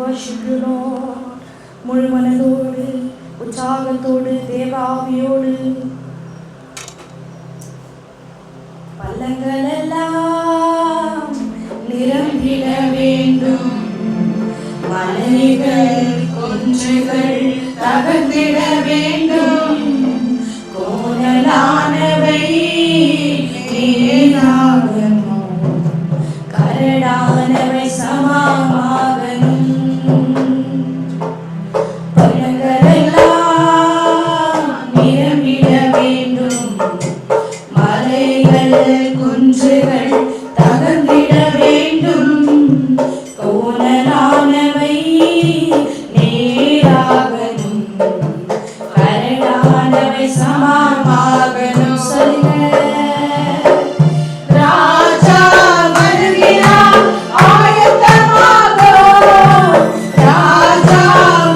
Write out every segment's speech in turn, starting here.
worship you, Lord. முழு மனதோடு உற்சாகத்தோடு தேவாவியோடு பள்ளங்களெல்லாம் நிரம்பிட வேண்டும், மலைகள் குன்றுகள் தகர்ந்திட வேண்டும், கோணலானவை நீராகணும், கரடானவை சமமாகணும். பள்ளங்களெல்லாம் நிரம்பிட வேண்டும், மலைகள் குன்றுகள் தகர்ந்திட வேண்டும், கோணலானவை நேராகணும், கரடானவை சமமாகணும். சொல்லுங்க. ராஜா வருகிறார், ஆயத்தமாகோ. ராஜா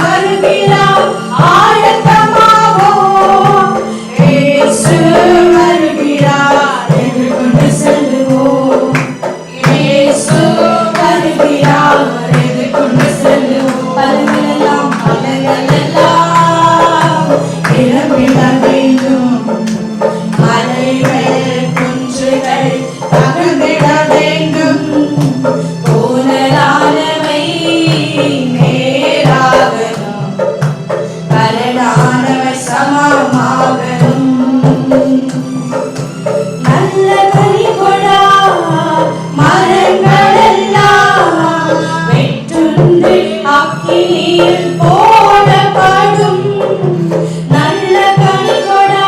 வருகிறார், ஆயத்தமாகோ. இயேசு வருகிறார், எதிர்கொண்டு செல்லுவோம். இயேசு வருகிறார், எதிர்கொண்டு செல்லுவோம். பள்ளங்களெல்லாம் நிரம்பிட வேண்டும், மலைகள் குன்றுகள் தகர்ந்திட வேண்டும், கோணலானவை நேராகணும், கரடானவை சமமாகணும். நல்ல கனிகொடா மரங்களெல்லாம் வெட்டுண்டு அக்கினியில் போடப்படும். நல்ல கனிகொடா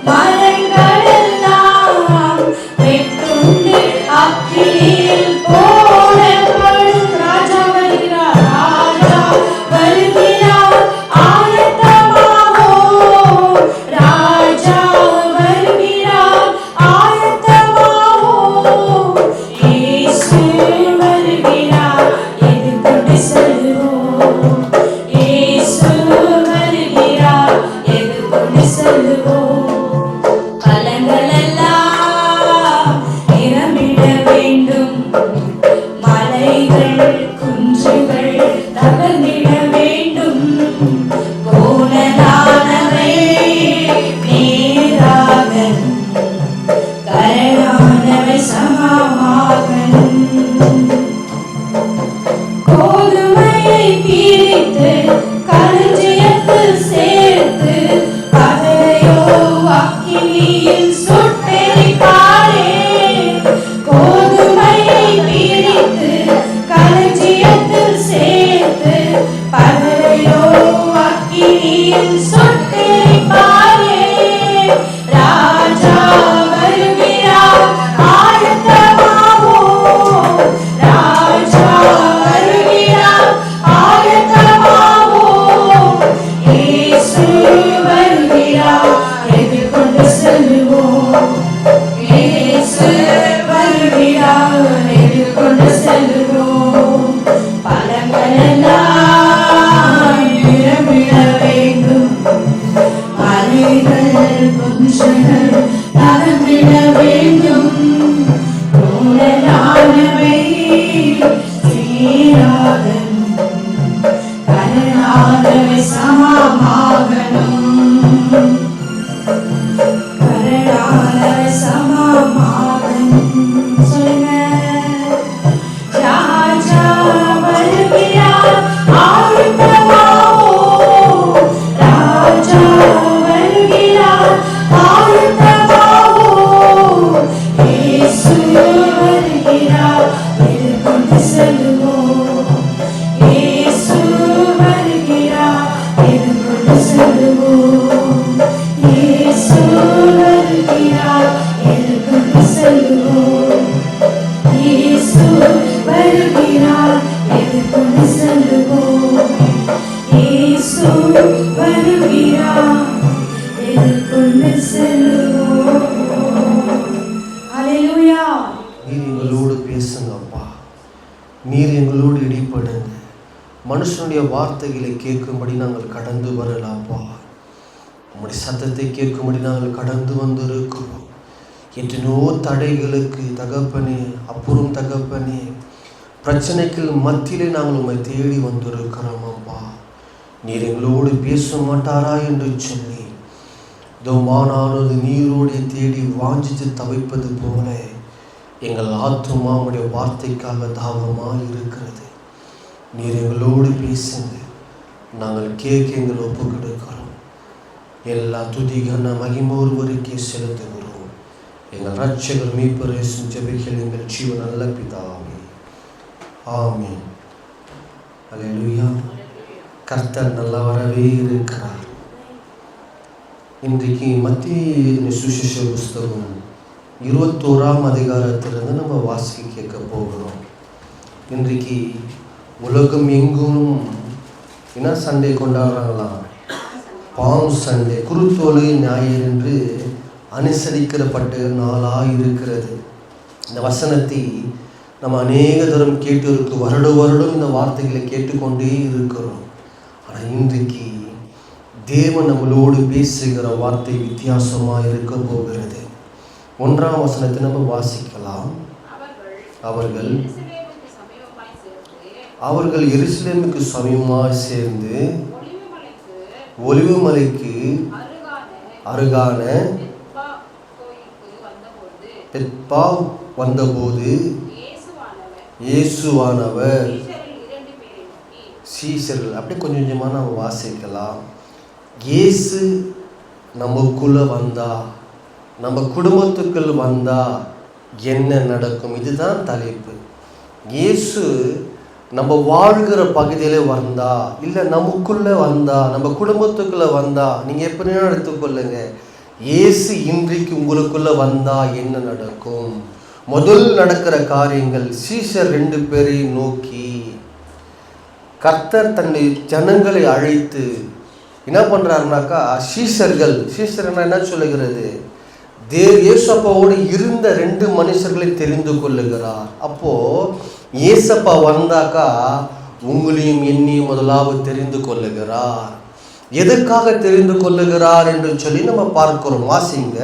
மரங்களெல்லாம் வெட்டுண்டு அக்கினியில் போடப்படும். ராஜா வருகிறார், ராஜா வருகிறார், ஆயத்தமாகோ. ராஜா வருகிறார், ஆயத்தமாகோ. இயேசு வருகிறார், எதிர்கொண்டு செல்லுவோம். இயேசு வருகிறார், எதிர்கொண்டு செல்லுவோம். பள்ளங்களெல்லாம் நிரம்பிட வேண்டும், மலைகள் குன்றுகள் தகர்ந்திட வேண்டும், கோணலானவை நேராகணும், கரடானவை சமமாகணும். கோதுமையை பிரித்து களஞ்சியத்தில் சேர்த்து பதரையோ அக்கினியில் சுட்டெரிப்பாரே. கோதுமையை பிரித்து களஞ்சியத்தில் சேர்த்து பதரையோ அக்கினியில் சுட்டெரிப்பாரே. ராஜா வருகிறார், ஆயத்தமாகோ. ராஜா வருகிறார், ஆயத்தமாகோ. இயேசு வருகிறார், எதிர்கொண்டு செல்லுவோம். இயேசு வருகிறார், எதிர்கொண்டு செல்லுவோம். பள்ளங்களெல்லாம் நிரம்பிட வேண்டும், மலைகள் குன்றுகள் தகர்ந்திட வேண்டும், கோணலானவை சீராகணும், கரடானவை சமமாகணும், கரடானவை சமமாகணும். சொல்லுங்க. ராஜா வருகிறார், ஆயத்தமாகோ. ராஜா வருகிறார், ஆயத்தமாகோ. இயேசு வருகிறார், எதிர்கொண்டு செல்லுவோம். இயேசு வருகிறார், எதிர்கொண்டு செல்லுவோம். இயேசு வருகிறார், எதிர்கொண்டு செல்லுவோம். இயேசு வருகிறார், எதிர்கொண்டு செல்லுவோம். இயேசு வருகிறார், எதிர்கொண்டு செல்லுவோம். ஹல்லேலூயா. நீர் எங்களோடு பேசுங்க அப்பா. நீர் எங்களோடு இடிபடுங்க. மனுஷனுடைய வார்த்தைகளை கேட்கும்படி நாங்கள் கடந்து வரலாப்பா. உம்முடைய சத்தத்தை கேட்கும்படி நாங்கள் கடந்து வந்திருக்கிறோம். எத்தனையோ தடைகளுக்கு தகப்பனே, அப்புறம் தகப்பனே பிரச்சனைகள் மத்தியிலே நாங்கள் உம்மை தேடி வந்திருக்கிறோம் அப்பா. நீர் எங்களோடு பேச மாட்டாரா என்று சொல்லி தோமானானது நீரோடு தேடி வாஞ்சித்து தவிப்பது போல எங்கள் ஆத்துமா உடைய வார்த்தைக்காக தாகமாக இருக்கிறது. நீர் எங்களோடு பேசுங்க, நாங்கள் கேட்க எங்கள் ஒப்பு கொடுக்கிறோம். எல்லா துதிகன மகிமை ஒருவருக்கே செலுத்துகிறோம். எங்கள் ரட்சகர் மீட்பர் இயேசு ஜெபிக்கிறோம் எங்கள் ஜீவ நல்ல பிதாவே, ஆமென். அல்லேலூயா. கர்த்தர் நல்லவராகவே இருக்கிறார். இன்றைக்கு மத்திய சுவிசேஷ புஸ்தகம் 21ஆம் அதிகாரத்திலிருந்து நம்ம வாசிக்க கேட்க போகிறோம். இன்றைக்கு உலகம் எங்கும் என்ன சண்டே கொண்டாடுறாங்களாம்? பாம் சண்டே, குருத்தோலை ஞாயிறு என்று அனுசரிக்கப்பட்ட நாளாக இருக்கிறது. இந்த வசனத்தை நம்ம அநேக தரம் கேட்டு இருக்கு, வருடம் இந்த வார்த்தைகளை கேட்டுக்கொண்டே இருக்கிறோம். ஆனால் இன்றைக்கு தேவன் நம்மளோடு பேசுகிற வார்த்தை வித்தியாசமாக இருக்க போகிறது. 1ஆம் வசனத்தை நம்ம வாசிக்கலாம். அவர்கள் எருசலேமுக்கு சமீபமாக சேர்ந்து ஒலிவு மலைக்கு அருகான பெத்பா வந்தபோது இயேசுவானவர் சீஷர்கள், அப்படியே கொஞ்சம் கொஞ்சமாக நம்ம வாசிக்கலாம். இயேசு நமக்குள்ள வந்தா, நம்ம குடும்பத்துக்குள் வந்தா என்ன நடக்கும்? இதுதான் தலைப்பு. இயேசு நம்ம வாழ்கிற பகுதியில் வந்தா, இல்லை நமக்குள்ள வந்தா, நம்ம குடும்பத்துக்குள்ள வந்தா, நீங்கள் எப்படின்னா எடுத்துக்கொள்ளுங்க. இயேசு இன்றைக்கு உங்களுக்குள்ள வந்தா என்ன நடக்கும்? முதல் நடக்கிற காரியங்கள், சீஷர் 2 பேரையும் நோக்கி கர்த்தர் தன்னுடைய ஜனங்களை அழைத்து என்ன பண்ணுறாருனாக்கா, சீஷர்னா என்ன சொல்லுகிறது? இயேசப்பாவோடு இருந்த 2 மனுஷர்களை தெரிந்து கொள்ளுகிறார். அப்போ இயேசப்பா வந்தாக்கா உங்களையும் என்னையும் முதலாவது தெரிந்து கொள்ளுகிறார். எதுக்காக தெரிந்து கொள்ளுகிறார் என்று சொல்லி நம்ம பார்க்கிறோம். வாசிங்க.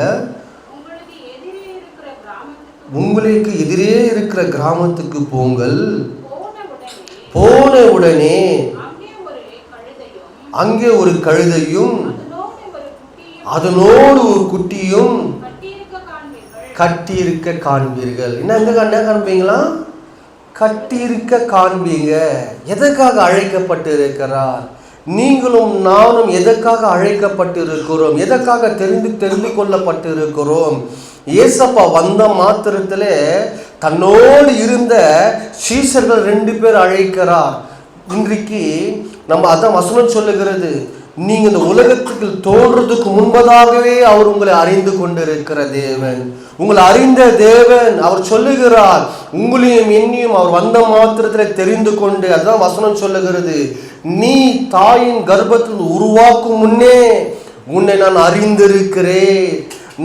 உங்களுக்கு எதிரே இருக்கிற கிராமத்துக்கு போங்கள். போன உடனே அங்கே ஒரு கழுதையும் அதனோடு ஒரு குட்டியும் கட்டியிருக்க காண்பீர்கள். என்ன காண்பீங்களா? கட்டியிருக்க காண்பீங்க. எதற்காக அழைக்கப்பட்டு இருக்கிறார்? நீங்களும் நானும் எதற்காக அழைக்கப்பட்டு இருக்கிறோம்? எதற்காக தெரிந்து கொள்ளப்பட்டு இருக்கிறோம்? இயேசப்பா வந்த மாத்திரத்திலே தன்னோடு இருந்த சீஷர்கள் 2 பேர் அழைக்கிறார். இன்றைக்கு நம்ம அதான் வசனம் சொல்லுகிறது, நீங்க இந்த உலகத்துக்கு தோன்றதுக்கு முன்பதாகவே அவர் உங்களை அறிந்து கொண்டிருக்கிற தேவன், உங்களை அறிந்த தேவன். அவர் சொல்லுகிறார், உங்களையும் என்னையும் அவர் வந்த மாத்திரத்தில் தெரிந்து கொண்டு, அதுதான் வசனம் சொல்லுகிறது, நீ தாயின் கர்ப்பத்தில் உருவாக்கும் முன்னே உன்னை நான் அறிந்திருக்கிறேன்,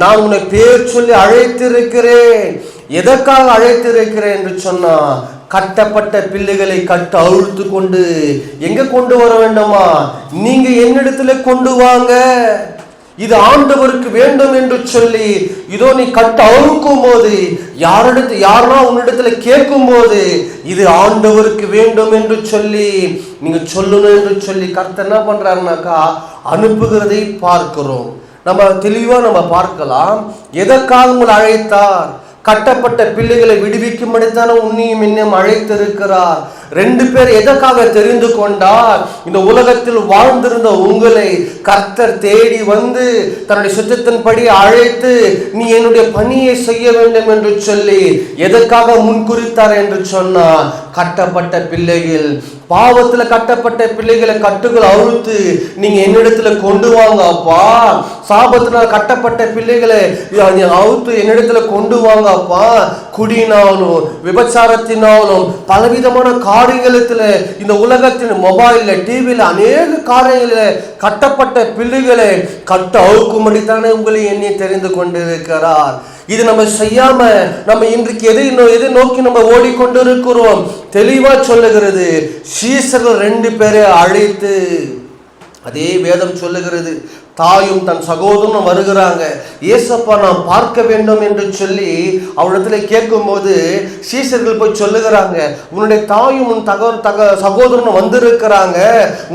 நான் உன்னை பேர் சொல்லி அழைத்திருக்கிறேன். எதற்காக அழைத்திருக்கிறேன் என்று சொன்னா, கட்டப்பட்ட பிள்ளைகளை கட்ட அழுத்து கொண்டு எங்க கொண்டு வர வேண்டுமா? நீங்க என்னிடத்துல கொண்டு வாங்க, இது ஆண்டவருக்கு வேண்டும் என்று சொல்லி, இதோ நீ கட்ட அழுக்கும் போது யாரா உன்னிடத்துல கேட்கும் போது இது ஆண்டவருக்கு வேண்டும் என்று சொல்லி நீங்க சொல்லணும் என்று சொல்லி கர்த்தர் என்ன பண்றாருனாக்கா அனுப்புகிறதை பார்க்கிறோம். நம்ம தெளிவா நம்ம பார்க்கலாம். எதற்காக உங்களை அழைத்தார்? கட்டப்பட்ட பிள்ளைகளை விடுவிக்கும்படித்தான உன்னையும் என்னையும் அழைத்திருக்கிறார். 2 பேர் எதற்காக தெரிந்து கொண்டார்? இந்த உலகத்தில் வாழ்ந்திருந்த உங்களை கர்த்தர் தேடி வந்து தன்னுடைய சுத்தத்தின்படி அழைத்து நீ என்னுடைய பணியை செய்ய வேண்டும் என்று சொல்லி எதற்காக முன்குறித்தார் என்று சொன்னார்? கட்டப்பட்ட பிள்ளைகள், பாவத்துல கட்டப்பட்ட பிள்ளைகளை கட்டுகள் அவுழ்த்து நீங்க என்னிடத்துல கொண்டு வாங்க அப்பா. சாபத்தினால் கட்டப்பட்ட பிள்ளைகளை அவுத்து என்னிடத்துல கொண்டு வாங்க அப்பா. குடினாலும் விபச்சாரத்தினாலும் பலவிதமான காரியத்துல இந்த உலகத்தின் மொபைல்ல டிவில அநேக காரியங்களில் கட்டப்பட்ட பிள்ளைகளை கட்ட அவுக்கும்படித்தானே உங்களை என்னை தெரிந்து கொண்டிருக்கிறார். இது நம்ம செய்யாம நம்ம இன்றைக்கு எதை நோக்கி நம்ம ஓடிக்கொண்டு இருக்கிறோம்? தெளிவா சொல்லுகிறது, சீஷர்கள் 2 பேரை அழைத்து, அதே வேதம் சொல்லுகிறது, தாயும் தன் சகோதரனும் வருகிறாங்க. ஏசப்பா நான் பார்க்க வேண்டும் என்று சொல்லி அவரிடத்துல கேட்கும்போது சீசர்கள் போய் சொல்லுகிறாங்க, உன்னுடைய தாயும் உன் சகோதரனும் வந்திருக்கிறாங்க,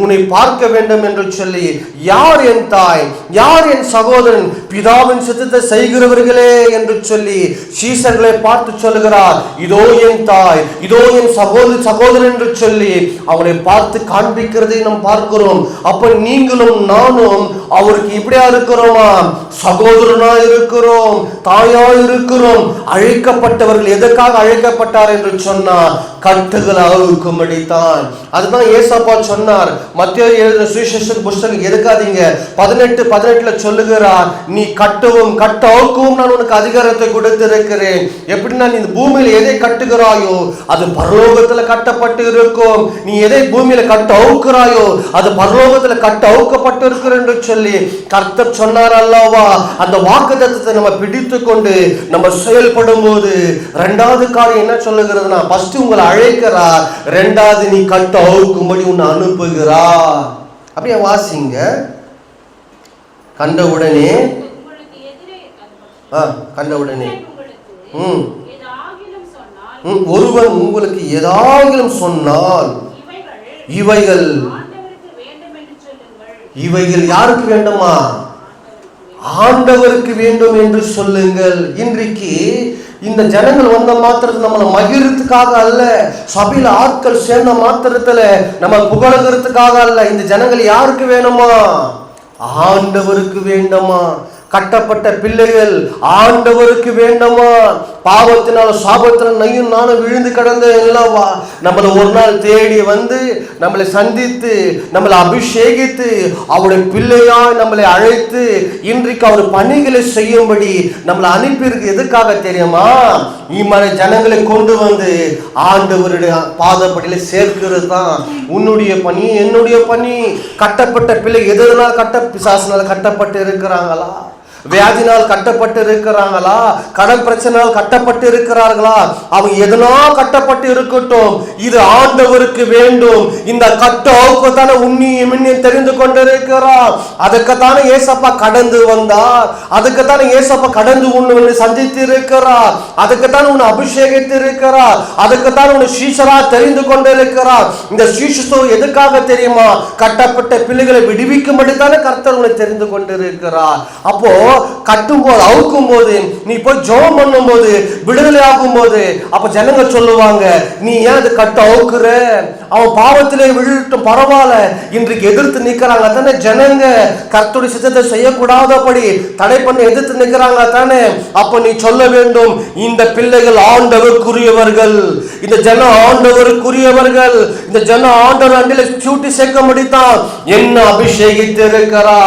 உன்னை பார்க்க வேண்டும் என்று சொல்லி. யார் என் தாய், யார் என் சகோதரன்? பிதாவின் சித்தத்தை செய்கிறவர்களே என்று சொல்லி சீசர்களை பார்த்து சொல்லுகிறார், இதோ என் தாய், இதோ என் சகோதரன் என்று சொல்லி அவனை பார்த்து காண்பிக்கிறதை நாம் பார்க்கிறோம். அப்ப நீங்களும் நானும் அவருக்கு இப்படியா இருக்கிறோமா? சகோதரனா இருக்கிறோம், தாயா இருக்கிறோம். அழைக்கப்பட்டவர்கள் எதற்காக அழைக்கப்பட்டார் என்று சொன்னார்? கட்டுகளை அவுக்கும்படித்தான். அதுதான் ஏசப்பா சொன்னார். மத்தேயு எழுதின சுவிசேஷ புத்தகம் எடுக்காதீங்க 18:18 சொல்லுகிறார், நீ கட்டவும் கட்ட அவுக்கவும் நான் உனக்கு அதிகாரத்தை கொடுத்திருக்கிறேன். எப்படின்னா, நீ இந்த பூமியில எதை கட்டுகிறாயோ அது பரலோகத்துல கட்டப்பட்டு இருக்கும், நீ எதை பூமியில கட்ட அவுக்கிறாயோ அது பரலோகத்துல கட்ட அவுக்கப்பட்டு இருக்கிற என்று சொல்லி கர்த்தர் சொன்னார் அல்லவா? அந்த வாக்குத்தத்தத்தை நம்ம பிடித்து கொண்டு நம்ம செயல்படும் போது இரண்டாவது காரியம் என்ன சொல்லுகிறதுனா, ஃபர்ஸ்ட் உங்களை அழைக்கிறார், இரண்டாவது நீ கட்ட அவுக்கும்படி உன்னை அனுப்புகிறார். அப்படியே வாசிங்க. கண்டவுடனே ஒருவன் உங்களுக்கு ஏதாகிலும் சொன்னால் இவைகள் யாருக்கு வேண்டுமா? ஆண்டவருக்கு வேண்டும் என்று சொல்லுங்கள். இன்றைக்கு இந்த ஜனங்கள் வந்த மாத்திரத்துல நம்மளை மகிழ்றதுக்காக அல்ல, சபையில ஆட்கள் சேர்ந்த மாத்திரத்துல நம்ம புகழகிறதுக்காக அல்ல. இந்த ஜனங்கள் யாருக்கு வேணுமா? ஆண்டவருக்கு வேண்டுமா? கட்டப்பட்ட பிள்ளைகள் ஆண்டவருக்கு வேண்டுமா? பாவத்தினால சாபத்தினால நையும் நானும் விழுந்து கிடந்த இல்லவா, நம்மளை ஒரு நாள் தேடி வந்து நம்மளை சந்தித்து நம்மளை அபிஷேகித்து அவருடைய பிள்ளையாய் நம்மளை அழைத்து இன்றைக்கு அவர் பணிகளை செய்யும்படி நம்மளை அனுப்பியிருக்கு. எதுக்காக தெரியுமா? இம்மாதிரி ஜனங்களை கொண்டு வந்து ஆண்டவருடைய பாதப்படியில சேர்க்கிறது தான் உன்னுடைய பணி, என்னுடைய பணி. கட்டப்பட்ட பிள்ளை எதனால் பிசாசினால் கட்டப்பட்டு இருக்கிறாங்களா? வியாதினால் கட்டப்பட்டு இருக்கிறாங்களா? கடன் பிரச்சனையால் கட்டப்பட்டு இருக்கிறார்களா? அவங்க எதனால் கட்டப்பட்டு இருக்கட்டும், இது ஆண்டவருக்கு வேண்டும். இந்த கட்டோக்குத்தான உன்னையும் தெரிந்து கொண்டிருக்கிறார். அதுக்குத்தானே ஏசப்பா கடந்து வந்தார், அதுக்குத்தானே ஏசப்பா கடந்து உன்னை சந்தித்து இருக்கிறார், அதுக்குத்தானே உன்னை அபிஷேகித்து இருக்கிறார், அதுக்குத்தானே உன்னை சீஷரா தெரிந்து கொண்டிருக்கிறார். இந்த சீஷத்துவம் எதுக்காக தெரியுமா? கட்டப்பட்ட பிள்ளைகளை விடுவிக்கும்படி தானே கர்த்தர் உன்னை தெரிந்து கொண்டிருக்கிறார். அப்போ கட்டும் போது அவுக்கும் போது நீ போய் ஜெபம் பண்ணும் போது விடுதலை ஆகும் போது அப்ப ஜனங்க சொல்லுவாங்க, நீ ஏன் அது கட்ட அவுக்குற? அவன் பாவத்திலே விழுட்டும் பரவாயில்ல. இன்றைக்கு எதிர்த்து நிற்கிறாங்க தானே ஜனங்க, கர்த்தருடைய சித்தத்தை செய்யக்கூடாதபடி தடை பண்ணி எதிர்த்து நிற்கிறாங்க தானே. அப்ப நீ சொல்ல வேண்டும், இந்த பிள்ளைகள் ஆண்டவருக்குரியவர்கள், இந்த ஜனம் ஆண்டவருக்குரியவர்கள், இந்த ஜனம் ஆண்டவர் அண்டில சூட்டி சேர்க்க முடித்தான். என்ன அபிஷேகித்து இருக்கிறா,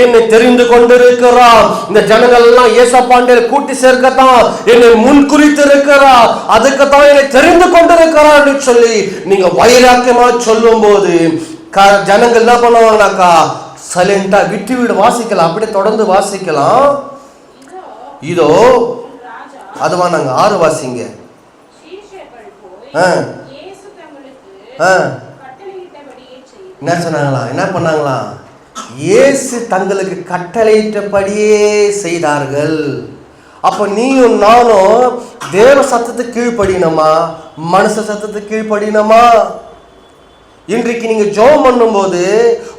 என்னை தெரிந்து கொண்டிருக்கிறார். இந்த ஜனங்கள் எல்லாம் ஏசப்பாண்டில கூட்டி சேர்க்கத்தான் என்னை முன் குறித்து இருக்கிறார், அதுக்குத்தான் என்னை தெரிந்து கொண்டிருக்கிறார் என்று சொல்லி நீங்க வைராக்கியமா சொல்லும் போது ஜனங்கள் என்ன பண்ணுவாங்கனாக்கா, சைலண்டா விட்டு விடு, வாசிக்கலாம், அப்படியே தொடர்ந்து வாசிக்கலாம். இதோ அதுவா நாங்க 6 வாசிங்க. என்ன சொன்னாங்களா? என்ன பண்ணாங்களா? இயேசு தங்களுக்கு கட்டளையிட்டபடியே செய்தார்கள். அப்ப நீயும் நானும் தேவ சத்தத்துக்கு கீழ்ப்படினமா, மனுஷ சத்தத்துக்கு கீழ்ப்படினமா? இன்றைக்கு நீங்க ஜெபம் பண்ணும் போது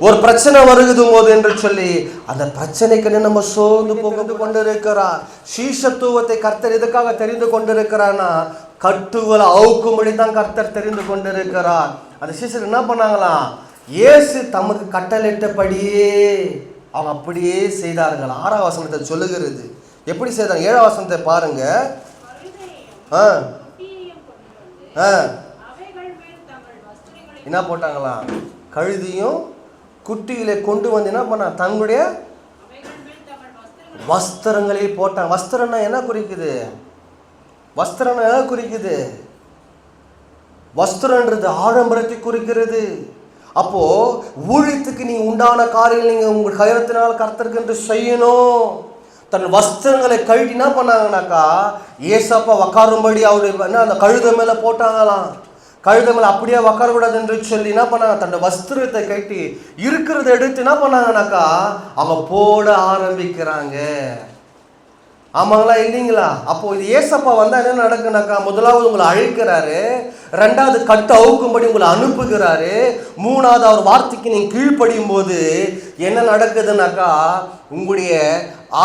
ஒரு பிரச்சனை வருகுதும் போது என்று சொல்லி அந்த பிரச்சனைக்கு நம்ம சோர்ந்து போக கொண்டிருக்கிறார். சீஷத்துவத்தை கர்த்தர் எதுக்காக தெரிந்து கொண்டிருக்கிறார்னா, கட்டுகளை அவுக்கும்படி தான் கர்த்தர் தெரிந்து கொண்டிருக்கிறார். அந்த சீஷர் என்ன பண்ணாங்களாம்? இயேசு தமக்கு கட்டளையிட்டபடியே அவங்க அப்படியே செய்தார்கள். 6ஆம் வசனத்தை சொல்லுகிறது. எப்படி செய்தாங்க? 7ஆம் வசனத்தை பாருங்க. என்ன போட்டாங்களாம்? கழுதியும் குட்டிகளை கொண்டு வந்து என்ன பண்ண, தங்களுடைய வஸ்திரங்களை போட்டாங்க. வஸ்திரம்னா என்ன குறிக்குது? வஸ்திரம் என்ன குறிக்குது? வஸ்திரன்றது ஆடம்பரத்தை குறிக்கிறது. அப்போ ஊழியத்துக்கு நீங்க உண்டான காரியங்கள் நீங்க உங்கள் கைரத்தினால் கர்த்தருக்கு என்று செய்யணும். தன் வஸ்திரங்களை கழட்டி என்ன பண்ணாங்கனாக்கா, ஏசப்பா உக்காரும்படி அவருடைய அந்த கழுத மேல போட்டாங்களாம். கழுதை மேலே அப்படியே உக்காரக்கூடாது என்று சொல்லி என்ன பண்ணாங்க, தன்னோட வஸ்திரத்தை கட்டி இருக்கிறத எடுத்து என்ன பண்ணாங்கனாக்கா அவங்க போட ஆரம்பிக்கிறாங்க. ஆமாங்களா இல்லைங்களா? அப்போ இது ஏசப்பா வந்தால் என்ன நடக்குனாக்கா, முதலாவது உங்களை அழைக்கிறாரு, ரெண்டாவது கட்டு அவுக்கும்படி உங்களை அனுப்புகிறாரு, மூணாவது அவர் வார்த்தைக்கு நீங்கள் கீழ்ப்படியும் போது என்ன நடக்குதுனாக்கா, உங்களுடைய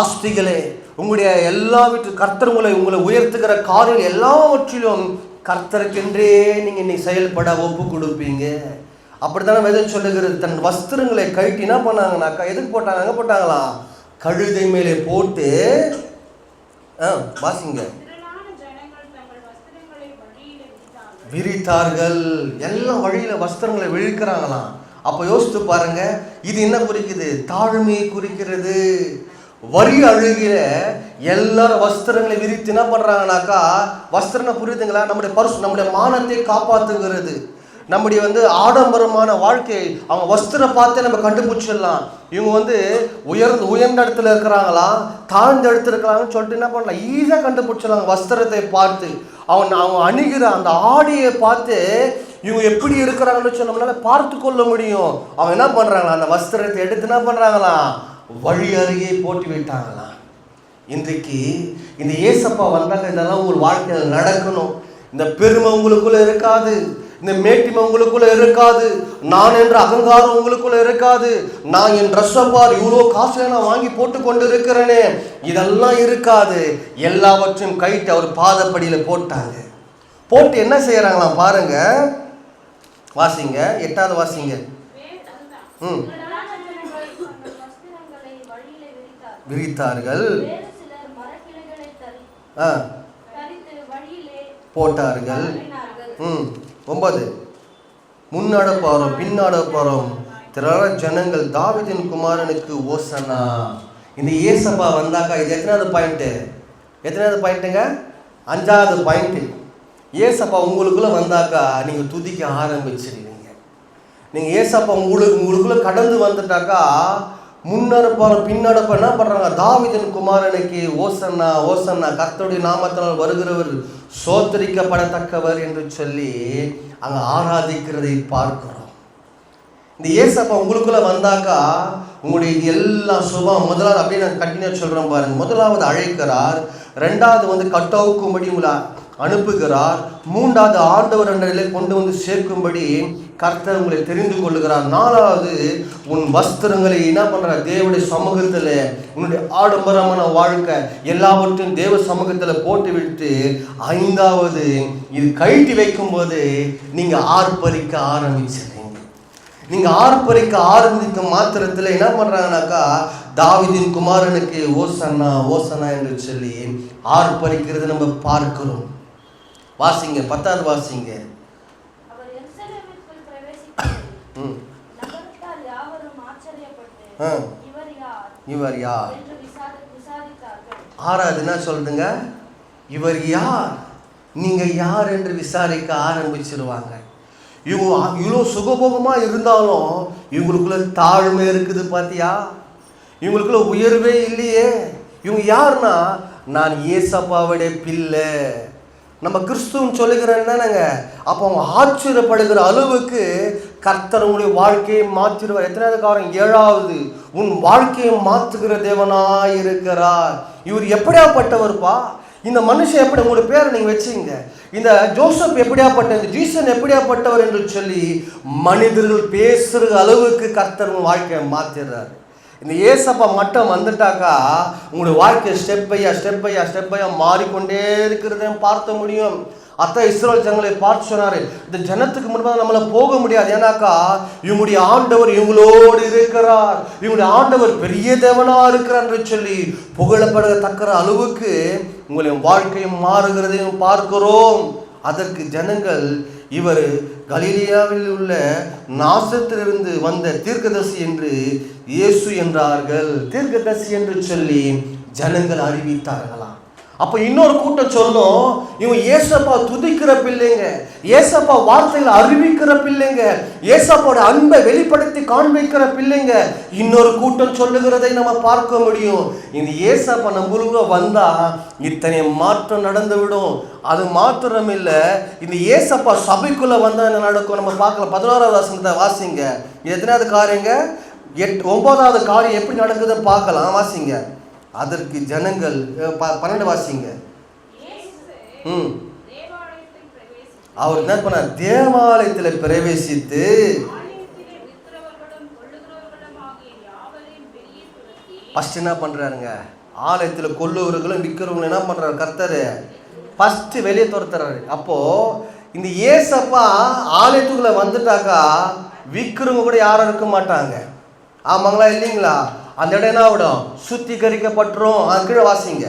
ஆஸ்திகளே, உங்களுடைய எல்லா வீட்டு கர்த்தர் உங்களை உயர்த்துகிற காரியம் எல்லாவற்றிலும் கர்த்தருக்கென்றே நீங்கள் இன்னைக்கு செயல்பட ஒப்பு கொடுப்பீங்க. அப்படித்தானே வேதம் சொல்லுகிறது. தன் வஸ்திரங்களை கழட்டி என்ன பண்ணாங்கனாக்கா, எதுக்கு போட்டாங்க, எங்கே போட்டாங்களாம், கழுதை மேலே போட்டு வாசிங்க, விரித்தார்கள். எல்லாம் வழியில வஸ்திரங்களை விழிக்கிறாங்களாம். அப்ப யோசித்து பாருங்க, இது என்ன குறிக்குது, தாழ்மையை குறிக்கிறது. வரி அழுகில எல்லாரும் வஸ்திரங்களை விரித்து என்ன பண்றாங்கனாக்கா, வஸ்திரம் புரியுதுங்களா, நம்முடைய மானத்தை காப்பாற்றுகிறது. நம்முடைய ஆடம்பரமான வாழ்க்கை அவங்க வஸ்திரம் பார்த்தே நம்ம கண்டுபிடிச்சிடலாம். இவங்க உயர்ந்த இடத்துல இருக்கிறாங்களா, தாழ்ந்த இடத்துல இருக்கிறாங்கன்னு சொல்லிட்டு என்ன பண்ணலாம், ஈஸியாக கண்டுபிடிச்சிடலாம். வஸ்திரத்தை பார்த்து அவங்க அணுகிற அந்த ஆடையை பார்த்து இவங்க எப்படி இருக்கிறாங்கன்னு சொல்லி நம்மளால பார்த்து கொள்ள முடியும். அவங்க என்ன பண்ணுறாங்களா, அந்த வஸ்திரத்தை எடுத்து என்ன பண்ணுறாங்களாம், வழி அருகே போட்டு விட்டாங்களாம். இன்றைக்கு இந்த ஏசப்பா வந்தாங்க, இதெல்லாம் உங்கள் வாழ்க்கையில் நடக்கணும். இந்த பெருமை உங்களுக்குள்ள இருக்காது, இந்த மேட்டிமை உங்களுக்குள்ள இருக்காது, நான் என்ற அகங்காரம் உங்களுக்குள்ள இருக்காது. நான் என் ட்ரெஸ்ஸை பார், இவ்வளோ காசை நான் வாங்கி போட்டு கொண்டு இருக்கிறேனே, இதெல்லாம் இருக்காது. எல்லாவற்றையும் கைட்டு அவர் பாதப்படியில் போட்டாங்க. போட்டு என்ன செய்யறாங்களாம் பாருங்க, வாசிங்க, 8வது வாசிங்க. விரித்தார்கள், போட்டார்கள். 9 முன்னடப்பாரம் பின்னடப்பாரம் திரளான ஜனங்கள் தாவீதின் குமாரனுக்கு ஓசனா. இந்த ஏசப்பா வந்தாக்கா இது எத்தனாவது பாயிண்ட்டுங்க, 5வது பாயிண்ட். ஏசப்பா உங்களுக்குள்ள வந்தாக்கா நீங்க துதிக்க ஆரம்பிச்சிருவீங்க. நீங்க ஏசப்பா உங்களுக்குள்ள கடந்து வந்துட்டாக்கா முன்னடப்பாரம் பின்னடப்ப என்ன பண்றாங்க, தாவீதின் குமாரனுக்கு ஓசன்னா ஓசன்னா, கர்த்தருடைய நாமத்தினால் வருகிறவர் சோத்தரிக்கப்படத்தக்கவர் என்று சொல்லி அங்க ஆராதிக்கிறதை பார்க்கிறோம். இந்த ஏசப்பா உங்களுக்குள்ள வந்தாக்கா உங்களுடைய எல்லா சுபம். முதலாவது அப்படியே நான் கண்டினியூ சொல்றேன் பாருங்க. முதலாவது அழைக்கிறார், ரெண்டாவது கட்டவுக்கும்படி உங்களை அனுப்புகிறார், மூன்றாவது ஆண்டவர் நிலையில கொண்டு சேர்க்கும்படி கர்த்தர் உங்களை தெரிந்து கொள்ளுகிறார், நாலாவது உன் வஸ்திரங்களை என்ன பண்ற, தேவனுடைய சமூகத்துல உன்னுடைய ஆடம்பரமான வாழ்க்கை எல்லாவற்றையும் தேவ சமூகத்துல போட்டு விட்டு, ஐந்தாவது இது கழட்டி வைக்கும் போது நீங்க ஆர்ப்பரிக்க ஆரம்பிச்சிருங்க. நீங்க ஆர்ப்பரிக்க ஆரம்பிக்க மாத்திரத்துல என்ன பண்றாங்கனாக்கா, தாவீதின் குமாரனுக்கு ஓசன்னா ஓசன்னா என்று சொல்லி ஆர்ப்பரிக்கிறது நம்ம பார்க்கிறோம். வாசிங்க, 10வது வாசிங்க. இவர் யார்? 6வது என்ன சொல்லுங்க, இவர் யார், நீங்க யார் என்று விசாரிக்க ஆரம்பிச்சிருவாங்க. இவங்க இவ்வளோ சுகபோகமா இருந்தாலும் இவங்களுக்குள்ள தாழ்மை இருக்குது பாத்தியா, இவங்களுக்குள்ள உயர்வே இல்லையே. இவங்க யாருன்னா, நான் ஏசப்பாவுடைய பிள்ளை, நம்ம கிறிஸ்துவன் சொல்லுகிறேன் என்னங்க. அப்போ அவங்க ஆச்சரியப்படுகிற அளவுக்கு கர்த்தர் உங்களுடைய வாழ்க்கையை மாற்றிடுவார். எத்தனாவது காரணம், 7வது, உன் வாழ்க்கையை மாற்றுகிற தேவனாய் இருக்கிறார். இவர் எப்படியாப்பட்டவர்ப்பா, இந்த மனுஷன் எப்படி, உங்களுடைய பேரை நீங்க வச்சுங்க, இந்த ஜோசப் எப்படியாப்பட்ட, இந்த ஜீசன் எப்படியாப்பட்டவர் என்று சொல்லி மனிதர்கள் பேசுகிற அளவுக்கு கர்த்தர் உங்கள் வாழ்க்கையை மாற்றிடுறாரு. இந்த ஏசப்பா மட்டும் வந்துட்டாக்கா உங்களுடைய வாழ்க்கை ஸ்டெப் பையா மாறிக்கொண்டே இருக்கிறத பார்த்த முடியும். இஸ்ரவேல் ஜனங்களை பார்த்து சொன்னாரு, இந்த ஜனத்துக்கு முன்பாக நம்மள போக முடியாது, ஏன்னாக்கா இவங்களுடைய ஆண்டவர் இவங்களோடு இருக்கிறார், இவங்களுடைய ஆண்டவர் பெரிய தேவனா இருக்கிறார் என்று சொல்லி புகழப்படத்தக்க அளவுக்கு உங்களுடைய வாழ்க்கையும் மாறுகிறதையும் பார்க்கிறோம். அதற்கு ஜனங்கள் இவர் கலிலேயாவில் உள்ள நாசத்திலிருந்து வந்த தீர்க்கதரிசி என்று இயேசு என்றார்கள். தீர்க்கதரிசி என்று சொல்லி ஜனங்கள் அறிவித்தார்களாம். அப்போ இன்னொரு கூட்டம் சொல்லும், இவங்க ஏசப்பா துதிக்கிற பிள்ளைங்க, ஏசப்பா வார்த்தைகளை அறிவிக்கிற பிள்ளைங்க, ஏசப்பாவோட அன்பை வெளிப்படுத்தி காண்பிக்கிற பிள்ளைங்க. இன்னொரு கூட்டம் சொல்லுகிறதை நம்ம பார்க்க முடியும். இந்த ஏசப்பா நம்மளுக்கு வந்தா இத்தனை மாற்றம் நடந்து விடும். அது மாத்திரம் இல்லை, இந்த ஏசப்பா சபைக்குள்ள வந்தா என்ன நடக்கும் நம்ம பார்க்கலாம். 11வது வசனத்தை வாசிங்க. எத்தனாவது காரியங்க? 9வது காரியம் எப்படி நடக்குதுன்னு பார்க்கலாம். வாசிங்க. அதற்கு ஜனங்கள் 12 வாசிங்க. அவர் என்ன பண்ணார்? தேவாலயத்தில் பிரவேசித்து ஃபர்ஸ்ட் என்ன பண்றாருங்க? ஆலயத்தில் கொல்லுவர்களும் விற்கிறவங்களும் என்ன பண்றாரு? கர்த்தர் ஃபர்ஸ்ட் வெளியே துரத்துறாரு. அப்போ இந்த ஏசப்பா ஆலயத்துக்குள்ள வந்துட்டாக்கா விற்கிறவங்க கூட யாரும் இருக்க மாட்டாங்க. ஆமாங்களா இல்லைங்களா? அந்த இடம் என்ன ஆகிடும்? சுத்திகரிக்கப்பட்டுரும். அது கீழே வாசிங்க.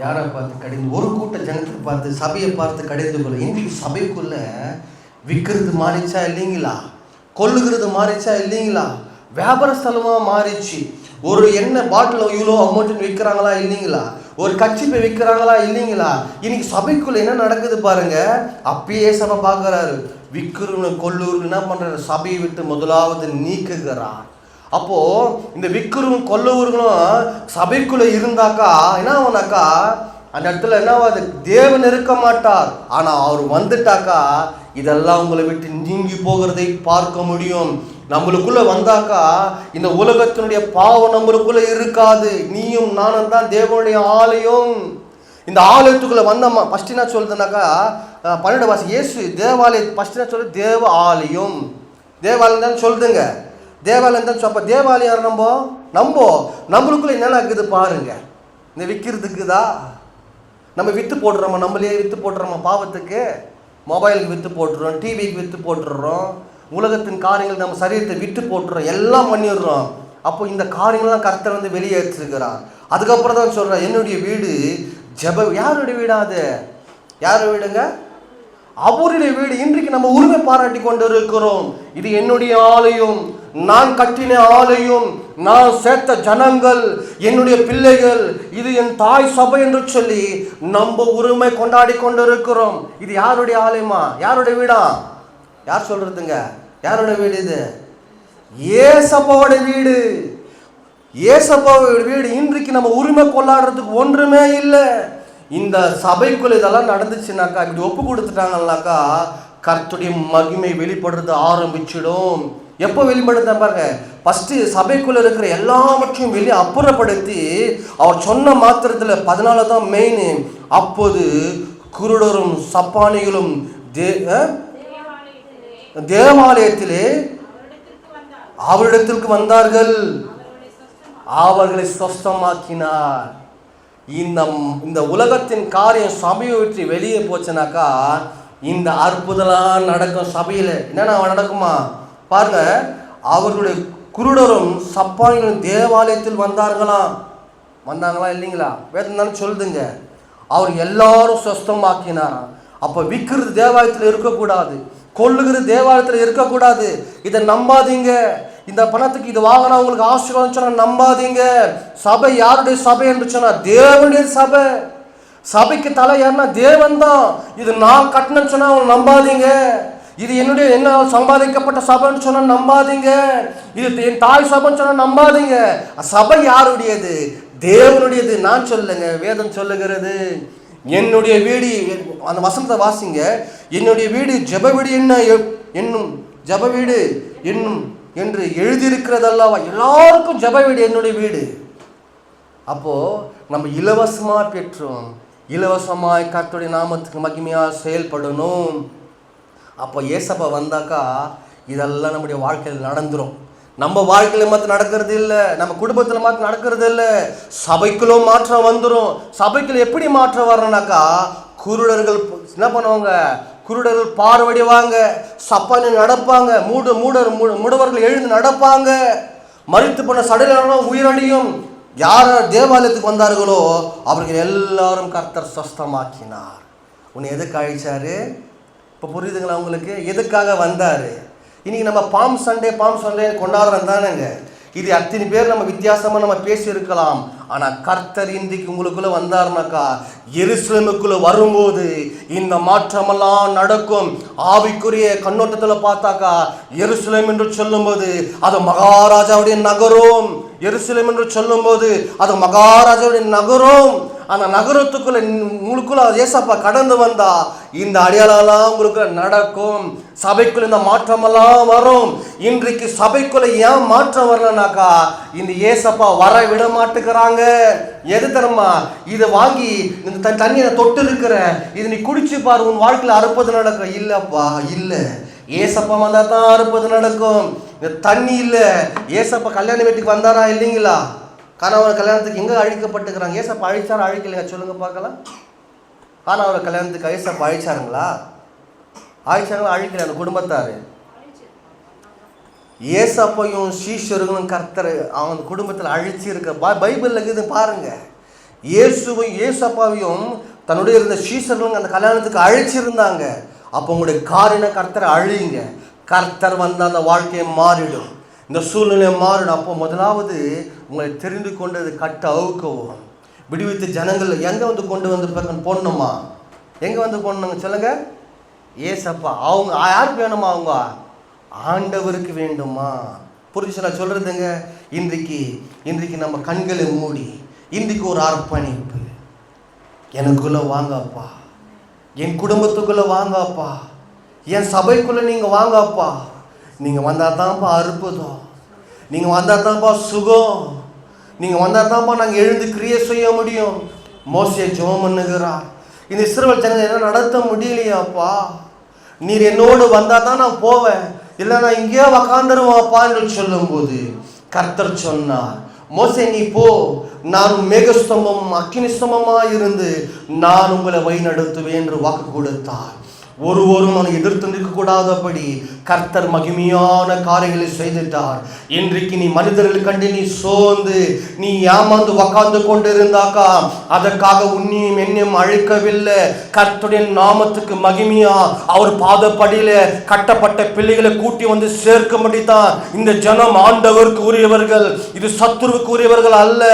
யாரை பார்த்து கடிந்து? ஒரு கூட்ட ஜனத்தை பார்த்து, சபையை பார்த்து கடிந்து கொள்ள. இன்றைக்கு சபைக்குள்ள விற்கிறது மாறிச்சா இல்லைங்களா? கொல்லுகிறது மாறிச்சா இல்லைங்களா? வியாபார ஸ்தலமாக மாறிச்சு. ஒரு எண்ணெய் பாட்டில் இவ்வளோ அமௌண்ட்டுன்னு விற்கிறாங்களா இல்லைங்களா? ஒரு கட்சி போய் விற்கிறாங்களா இல்லைங்களா? இன்னைக்கு சபைக்குள்ள என்ன நடக்குது பாருங்க. அப்பயே சபை பார்க்குறாரு. விற்கிறவங்க கொல்லூர்கள் என்ன பண்ணுறாரு? சபையை விட்டு முதலாவது நீக்குகிறார். அப்போ இந்த விற்கிறவங்க கொல்லூர்களும் சபைக்குள்ள இருந்தாக்கா என்ன ஆகுனாக்கா அந்த இடத்துல என்ன தேவன் இருக்க மாட்டார். ஆனால் அவர் வந்துட்டாக்கா இதெல்லாம் உங்களை விட்டு நீங்கி போகிறதை பார்க்க முடியும். நம்மளுக்குள்ள வந்தாக்கா இந்த உலகத்தினுடைய பாவம் நம்மளுக்குள்ள இருக்காது. நீயும் நானும் தான் தேவனுடைய ஆலயம். இந்த ஆலயத்துக்குள்ள வந்தம்மா ஃபர்ஸ்ட் என்ன சொல்லுதுனாக்கா 12 வாசி. இயேசு தேவாலயம் ஃபர்ஸ்ட் என்ன சொல்லுது? தேவ ஆலயம். தேவாலயம் தான் சொல்லுதுங்க. தேவாலயம் தான் சொல்ல. தேவாலயம் நம்மளுக்குள்ள என்னென்ன இருக்குது பாருங்க. இந்த விற்கிறதுக்குதா? நம்ம விற்று போட்டுறோமா? நம்மளே விற்று போட்டுறோமா? பாவத்துக்கு மொபைலுக்கு விற்று போட்டுறோம், டிவிக்கு விற்று போட்டுடுறோம், உலகத்தின் காரியங்கள் நம்ம சரீரத்தை விற்று போட்டுறோம், எல்லாம் பண்ணிடுறோம். அப்போ இந்த காரியங்கள்லாம் கர்த்தர் வந்து வெளியேற்றிருக்கிறார். அதுக்கப்புறம் தான் சொல்கிறார், என்னுடைய வீடு யாருடைய வீடா? அது யார் வீடுங்க? அவருடைய வீடு. இன்றைக்கு நம்ம உரிமை பாராட்டி கொண்டு இருக்கிறோம். இது என்னுடைய ஆலயம், நான் கட்டின ஆலயம், நான் சேர்த்த ஜனங்கள், என்னுடைய பிள்ளைகள், இது என் தாய் சபை என்று சொல்லி நம்ம உரிமை கொண்டாடி கொண்டு இருக்கிறோம். இது யாருடைய ஆலயமா? யாருடைய வீடா? யார் சொல்றதுங்க? யாருடைய வீடு இது? ஏசப்பாவோட வீடு. ஏசப்பாவோட வீடு. இன்றைக்கு நம்ம உரிமை கொண்டாடுறதுக்கு ஒன்றுமே இல்லை. இந்த சபைக்குள்ள இதெல்லாம் நடந்துச்சுனாக்கா, இப்படி ஒப்பு கொடுத்துட்டாங்கன்னாக்கா கர்த்தருடைய மகிமை வெளிப்படுறது ஆரம்பிச்சிடும். எப்போ வெளிப்படுத்த பாருங்க, ஃபர்ஸ்ட் சபைக்குள்ள இருக்கிற எல்லாவற்றையும் வெளியே அப்புறப்படுத்தி அவர் சொன்ன மாத்திரத்தில் 14 தான் மெயின். அப்போது குருடரும் சப்பானிகளும் தேவாலயத்திலே அவரிடத்திற்கு வந்தார்கள், அவர்களை சொஸ்தமாக்கினார். இந்த உலகத்தின் காரியம் சபையை விட்டு வெளியே போச்சுனாக்கா இந்த அற்புதம்லாம் நடக்கும். சபையில் என்னென்ன நடக்குமா பாருங்க. அவர்களுடைய குருடரும் சப்பானிகளும் தேவாலயத்தில் வந்தாங்களா இல்லைங்களா? வேதம் தானே சொல்லுதுங்க. அவர் எல்லாரும் சொஸ்தமாக்கினாராம். அப்போ விற்கிறது தேவாலயத்தில் இருக்கக்கூடாது, கொள்ளுகிறது தேவாலயத்தில் இருக்கக்கூடாது. இதை நம்பாதீங்க. இந்த பணத்துக்கு இது வாங்கினா உங்களுக்கு ஆசீர்வாதம் சொன்னா நம்பாதீங்க. சபை யாருடைய சபை என்று சொன்னா தேவனுடைய சபை. சபைக்கு தலை யாருன்னா தேவன் தான். இது நான் கட்டணும்னு சொன்னா அவங்க நம்பாதீங்க. இது என்னுடைய என்ன சம்பாதிக்கப்பட்ட சபைன்னு சொன்னா நம்பாதீங்க. இது என் தாய் சபைன்னு சொன்னா நம்பாதீங்க. சபை யாருடையது? தேவனுடையது. நான் சொல்லுங்க, வேதம் சொல்லுகிறது. என்னுடைய வீடு, அந்த வசனத்தை வாசிங்க. என்னுடைய வீடு ஜெப வீடு என்னும் ஜெப வீடு என்னும் என்று எழுதியிருக்கிறதல்லவா. எல்லாருக்கும் ஜெப வீடு என்னுடைய வீடு. அப்போ நம்ம இலவசமாக பெற்றோம், இலவசமாய் கர்த்தருடைய நாமத்துக்கு மகிமையாக செயல்படணும். அப்போ ஏசப்பா வந்தாக்கா இதெல்லாம் நம்முடைய வாழ்க்கையில் நடந்துடும். நம்ம வாழ்க்கையில் மாத்திரம் நடக்கிறது இல்லை, நம்ம குடும்பத்தில் மாத்திரம் நடக்கிறது இல்லை, சபைக்குள்ளும் மாற்றம் வந்துடும். சபைக்குள்ள எப்படி மாற்றம் வரணும்னாக்கா, குருடர்கள் என்ன பண்ணுவாங்க? குருடர்கள் பார்வையடைவாங்க, சப்பானி நடப்பாங்க, முடவர்கள் எழுந்து நடப்பாங்க, மரித்து போன சடலம் உயிரடையும், யார் தேவாலயத்துக்கு வந்தார்களோ அவர்கள் எல்லாரும் கர்த்தர் சொஸ்தமாக்கினார். உன்னை எதுக்கு அழிச்சாரு? இப்போ புரியுதுங்களா உங்களுக்கு? எதுக்காக வந்தார்? இன்னைக்கு நம்ம பாம் சண்டே கொண்டாடுறோம் தானேங்க. இது அத்தனை பேர் நம்ம வித்தியாசமாக நம்ம பேசி இருக்கலாம். ஆனால் கர்த்தர் இன்றைக்கு உங்களுக்குள்ள வந்தார்னாக்கா, எருசலேமுக்குள்ள வரும்போது இந்த மாற்றமெல்லாம் நடக்கும். ஆவிக்குரிய கண்ணோட்டத்தில் பார்த்தாக்கா, எருசலேம் என்று சொல்லும்போது அது மகாராஜாவுடைய நகரம். எருசலேம் என்று சொல்லும்போது அது மகாராஜாவுடைய நகரம். அந்த நகரத்துக்குள்ள உங்களுக்குள்ள ஏசப்பா கடந்து வந்தா இந்த அடையாளம் உங்களுக்குள்ள நடக்கும். சபைக்குள்ள இந்த மாற்றமெல்லாம் வரும். இன்றைக்கு சபைக்குள்ள ஏன் மாற்றம் வரலனாக்கா, இந்த ஏசப்பா வர விட மாட்டுக்கிறாங்க. எது தரமா? இதை வாங்கி இந்த தண்ணியை தொட்டு இருக்கிற இது நீ குடிச்சு பாரு, உன் வாழ்க்கையில் அறுப்பது நடக்கும். இல்லப்பா, இல்லை. ஏசப்பா வந்தா தான் அறுப்பது நடக்கும். இந்த தண்ணி இல்லை. ஏசப்பா கல்யாண வீட்டுக்கு வந்தாரா இல்லைங்களா? கணவன் கல்யாணத்துக்கு எங்கே அழிக்கப்பட்டுக்கிறாங்க? ஏசப்பா அழிச்சாரா அழிக்கலைங்க? சொல்லுங்க பார்க்கலாம். கணவன் கல்யாணத்துக்கு ஏசப்பா அழிச்சாருங்களா? அழிச்சாங்களா? அழிக்கல. அந்த குடும்பத்தாரு ஏசப்பையும் சீஷர்களும் கர்த்தர் அவன் குடும்பத்தில் அழிச்சு இருக்க பைபிளில் இருக்குது பாருங்க. ஏசப்பாவையும் தன்னுடைய இருந்த சீஷர்களும் அந்த கல்யாணத்துக்கு அழிச்சிருந்தாங்க. அப்போ உங்களுடைய காரின கர்த்தரை அழிங்க. கர்த்தர் வந்து அந்த வாழ்க்கையை மாறிடும், இந்த சூழ்நிலையை மாறிடும். அப்போ முதலாவது உங்களை தெரிந்து கொண்டது கட்ட அவுக்கவும் விடுவித்து ஜனங்கள் எங்கே வந்து கொண்டு வந்து போடணுமா? எங்கே வந்து போடணுங்க சொல்லுங்க? ஏசப்பா. அவங்க யாருக்கு வேணுமா? அவங்க ஆண்டவருக்கு வேண்டுமா? புரிஞ்சு நான் சொல்கிறதுங்க. இன்றைக்கு நம்ம கண்களை மூடி இன்றைக்கு ஒரு அர்ப்பணிப்பு. எனக்குள்ளே வாங்கப்பா, என் குடும்பத்துக்குள்ளே வாங்கப்பா, என் சபைக்குள்ளே நீங்கள் வாங்கப்பா. நீங்கள் வந்தால் தான்ப்பா அற்புதம், நீங்கள் வந்தால் தான்ப்பா சுகம், நீங்கள் வந்தால் தான்ப்பா நாங்கள் எழுந்து கிரியை செய்ய முடியும். மோசே ஜெபம் பண்ணுகிறார். இந்த இஸ்ரவேல் ஜனங்கள் என்ன நடத்த முடியலையாப்பா, நீர் என்னோடு வந்தால் தான் நான் போவேன், இல்லை நான் இங்கேயே உக்காந்துருவாப்பா என்று சொல்லும்போது கர்த்தர் சொன்னார், மோசே நீ போ, நான் மேகஸ்தம்பம் அக்கினி ஸ்தம்பமாக இருந்து நான் உங்களை வழி நடத்துவேன் என்று வாக்கு கொடுத்தார். ஒருவரும் அவனை எதிர்த்து நிற்கக்கூடாதபடி கர்த்தர் மகிமையான காரியங்களை செய்துட்டார். இன்றைக்கு நீ மனிதர்கள் கண்டு நீ சோர்ந்து நீ ஏமாந்து உக்காந்து கொண்டு இருந்தாக்கா, அதற்காக உன்னையும் என்னையும் அழைக்கவில்லை. கர்த்தருடைய நாமத்துக்கு மகிமையா அவர் பாதப்படியில கட்டப்பட்ட பிள்ளைகளை கூட்டி வந்து சேர்க்கும்படி தான் இந்த ஜனம் ஆண்டவருக்கு உரியவர்கள். இது சத்துருவுக்கு உரியவர்கள் அல்ல.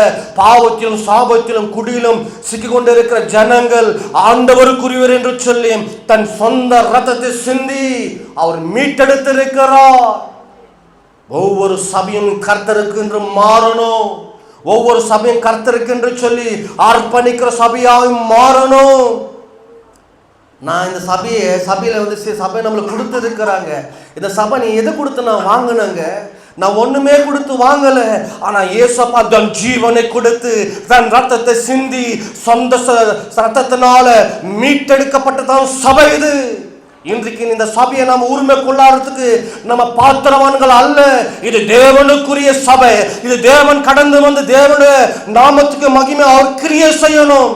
பாவத்திலும் சாபத்திலும் குடியிலும் சிக்கிக்கொண்டிருக்கிற ஜனங்கள் ஆண்டவருக்குரியவர் என்று சொல்லி தன் சொந்த ரத்தத்தை சிந்தி அவர் மீட்டெடுத்திருக்கிறார். ஒவ்வொரு சபையும் கர்த்தருக்கு என்று மாறணும். ஒவ்வொரு சபையும் கர்த்தருக்கு என்று சொல்லி அர்ப்பணிக்கிற சபையாக மாறணும். நான் இந்த சபையில வந்து சபை நம்மளுக்கு கொடுத்துருக்கிறாங்க. இந்த சபை நீ எது கொடுத்து நான் வாங்கினங்க? நான் ஒண்ணுமே கொடுத்து வாங்கல. ஆனா ஏசப்பா தன் ஜீவனை கொடுத்து தன் ரத்தத்தை சிந்தி சொந்த ரத்தத்தினால மீட்டெடுக்கப்பட்டதான் சபை இது. இன்றைக்கு இந்த சபையை நம்ம உரிமை கொள்ளாததுக்கு நம்ம பாத்திரவான்கள் அல்ல. இது தேவனுக்குரிய சபை. இது தேவன் கடந்து வந்து தேவனுடைய நாமத்துக்கு மகிமை அவர் கிரியை செய்யணும்.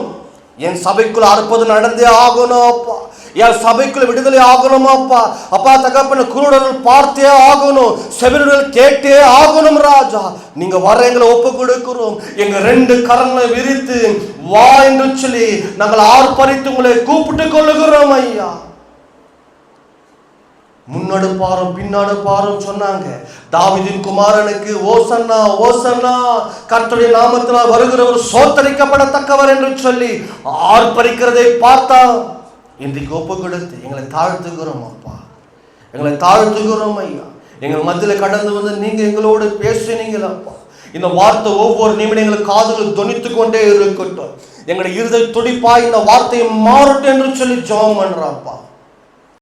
என் சபைக்குள்ள அற்புது நடந்தே ஆகணும் அப்பா. என் சபைக்குள்ள விடுதலை ஆகணும் அப்பா. அப்பா தகப்பன குருடர்கள் பார்த்தே ஆகணும், செவிடர்கள் கேட்டே ஆகணும் ராஜா. நீங்க வர எங்களை ஒப்பு கொடுக்கிறோம். எங்க 2 கரங்களை விரித்து வா என்று சொல்லி நாங்கள் ஆர்ப்பரித்து உங்களை கூப்பிட்டு கொள்ளுகிறோம் ஐயா. முன்னாடு பாரும் பின்னாடு பாரும் சொன்னாங்க. தாவீதின் குமாரனுக்கு ஓசன்னா ஓசன்னா, கர்த்தருடைய நாமத்தினால் வருகிறவர் சோத்தரிக்கப்படத்தக்கவர் என்று சொல்லி ஆர்ப்பரிக்கிறதை பார்த்தா இன்றைக்கு ஒப்பு கொடுத்து எங்களை தாழ்த்துகிறோம் அப்பா. எங்களை தாழ்த்துகிறோம் ஐயா. எங்கள் மத்தியில் கடந்து வந்து நீங்க எங்களோடு பேசினீங்களப்பா. இந்த வார்த்தை ஒவ்வொரு நிமிடம் எங்களுக்கு காதுகள் தொனித்து கொண்டே இருக்கட்டும். எங்களுடைய இருதய துடிப்பா இந்த வார்த்தையை மாறட்டும் என்று சொல்லி ஜெபம் பண்றாப்பா.